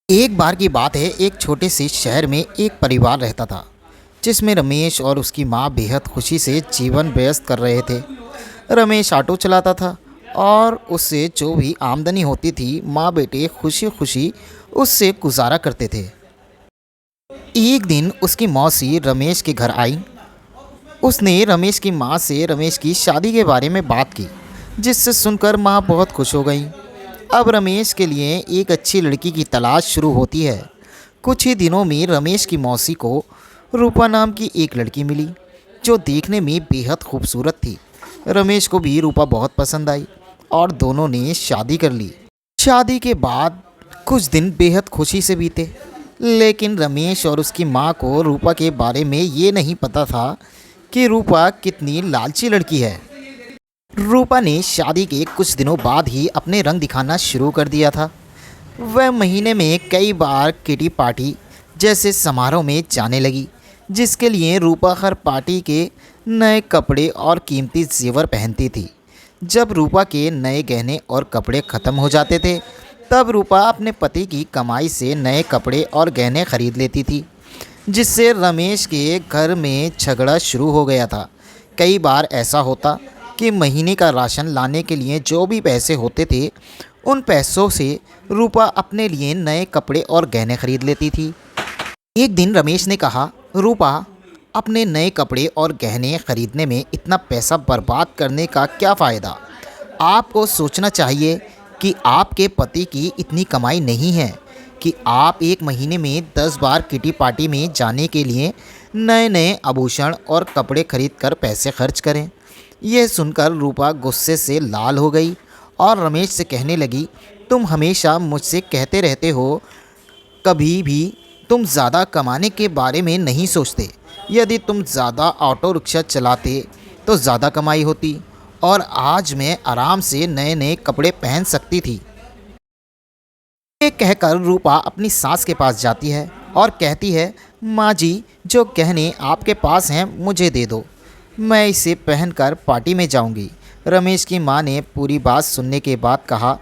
एक बार की बात है, एक छोटे से शहर में एक परिवार रहता था जिसमें रमेश और उसकी माँ बेहद खुशी से जीवन व्यस्त कर रहे थे। रमेश ऑटो चलाता था और उससे जो भी आमदनी होती थी माँ बेटे खुशी खुशी उससे गुजारा करते थे। एक दिन उसकी मौसी रमेश के घर आई। उसने रमेश की माँ से रमेश की शादी के बारे में बात की, जिससे सुनकर माँ बहुत खुश हो गई। अब रमेश के लिए एक अच्छी लड़की की तलाश शुरू होती है। कुछ ही दिनों में रमेश की मौसी को रूपा नाम की एक लड़की मिली, जो देखने में बेहद खूबसूरत थी। रमेश को भी रूपा बहुत पसंद आई और दोनों ने शादी कर ली। शादी के बाद कुछ दिन बेहद खुशी से बीते, लेकिन रमेश और उसकी माँ को रूपा के बारे में ये नहीं पता था कि रूपा कितनी लालची लड़की है। रूपा ने शादी के कुछ दिनों बाद ही अपने रंग दिखाना शुरू कर दिया था। वह महीने में कई बार किटी पार्टी जैसे समारोह में जाने लगी, जिसके लिए रूपा हर पार्टी के नए कपड़े और कीमती जेवर पहनती थी। जब रूपा के नए गहने और कपड़े ख़त्म हो जाते थे, तब रूपा अपने पति की कमाई से नए कपड़े और गहने खरीद लेती थी, जिससे रमेश के घर में झगड़ा शुरू हो गया था। कई बार ऐसा होता कि महीने का राशन लाने के लिए जो भी पैसे होते थे, उन पैसों से रूपा अपने लिए नए कपड़े और गहने खरीद लेती थी। एक दिन रमेश ने कहा, रूपा, अपने नए कपड़े और गहने खरीदने में इतना पैसा बर्बाद करने का क्या फ़ायदा। आपको सोचना चाहिए कि आपके पति की इतनी कमाई नहीं है कि आप एक महीने में 10 बार किटी पार्टी में जाने के लिए नए नए आभूषण और कपड़े खरीद कर पैसे खर्च करें। यह सुनकर रूपा गुस्से से लाल हो गई और रमेश से कहने लगी, तुम हमेशा मुझसे कहते रहते हो, कभी भी तुम ज़्यादा कमाने के बारे में नहीं सोचते। यदि तुम ज़्यादा ऑटो रिक्शा चलाते तो ज़्यादा कमाई होती और आज मैं आराम से नए नए कपड़े पहन सकती थी। ये कहकर रूपा अपनी सास के पास जाती है और कहती है, माँ जी, जो गहने आपके पास हैं मुझे दे दो, मैं इसे पहनकर पार्टी में जाऊंगी। रमेश की माँ ने पूरी बात सुनने के बाद कहा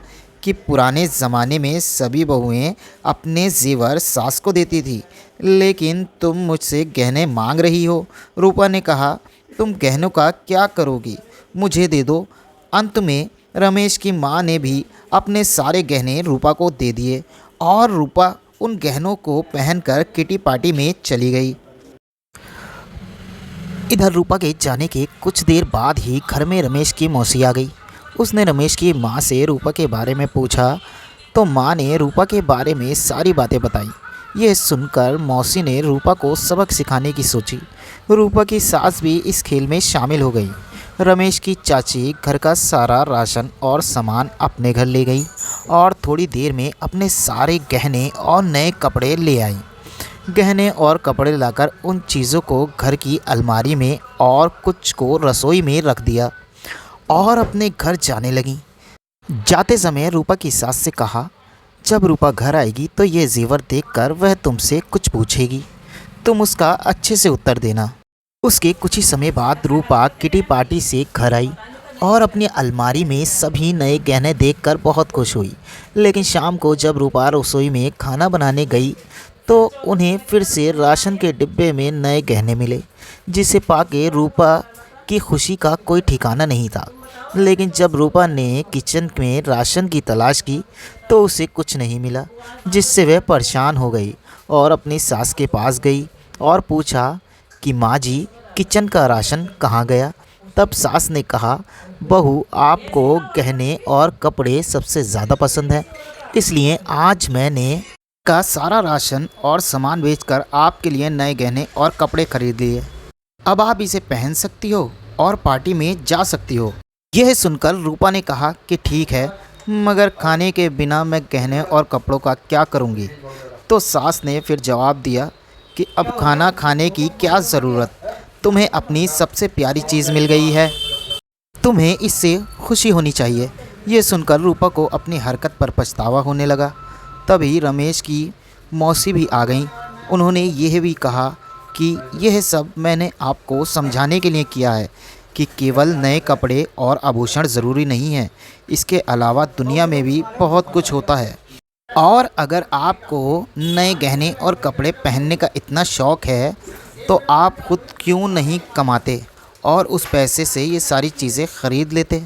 कि पुराने ज़माने में सभी बहुएं अपने जेवर सास को देती थी, लेकिन तुम मुझसे गहने मांग रही हो। रूपा ने कहा, तुम गहनों का क्या करोगी, मुझे दे दो। अंत में रमेश की माँ ने भी अपने सारे गहने रूपा को दे दिए और रूपा उन गहनों को पहनकर किटी पार्टी में चली गई। इधर रूपा के जाने के कुछ देर बाद ही घर में रमेश की मौसी आ गई। उसने रमेश की माँ से रूपा के बारे में पूछा तो माँ ने रूपा के बारे में सारी बातें बताई। यह सुनकर मौसी ने रूपा को सबक सिखाने की सोची। रूपा की सास भी इस खेल में शामिल हो गई। रमेश की चाची घर का सारा राशन और सामान अपने घर ले गई और थोड़ी देर में अपने सारे गहने और नए कपड़े ले आई। गहने और कपड़े लाकर उन चीज़ों को घर की अलमारी में और कुछ को रसोई में रख दिया और अपने घर जाने लगी। जाते समय रूपा की सास से कहा, जब रूपा घर आएगी तो ये जेवर देखकर वह तुमसे कुछ पूछेगी, तुम उसका अच्छे से उत्तर देना। उसके कुछ ही समय बाद रूपा किटी पार्टी से घर आई और अपनी अलमारी में सभी नए गहने देखकर बहुत खुश हुई। लेकिन शाम को जब रूपा रसोई में खाना बनाने गई तो उन्हें फिर से राशन के डिब्बे में नए गहने मिले, जिसे पाके रूपा की खुशी का कोई ठिकाना नहीं था। लेकिन जब रूपा ने किचन में राशन की तलाश की तो उसे कुछ नहीं मिला, जिससे वह परेशान हो गई और अपनी सास के पास गई और पूछा कि माँ जी, किचन का राशन कहाँ गया। तब सास ने कहा, बहू, आपको गहने और कपड़े सबसे ज़्यादा पसंद है, इसलिए आज मैंने का सारा राशन और सामान बेचकर आपके लिए नए गहने और कपड़े खरीद लिए। अब आप इसे पहन सकती हो और पार्टी में जा सकती हो। यह सुनकर रूपा ने कहा कि ठीक है, मगर खाने के बिना मैं गहने और कपड़ों का क्या करूँगी। तो सास ने फिर जवाब दिया कि अब खाना खाने की क्या ज़रूरत, तुम्हें अपनी सबसे प्यारी चीज़ मिल गई है, तुम्हें इससे खुशी होनी चाहिए। ये सुनकर रूपा को अपनी हरकत पर पछतावा होने लगा। तभी रमेश की मौसी भी आ गईं। उन्होंने यह भी कहा कि यह सब मैंने आपको समझाने के लिए किया है कि केवल नए कपड़े और आभूषण ज़रूरी नहीं हैं, इसके अलावा दुनिया में भी बहुत कुछ होता है। और अगर आपको नए गहने और कपड़े पहनने का इतना शौक है तो आप खुद क्यों नहीं कमाते और उस पैसे से ये सारी चीज़ें खरीद लेते।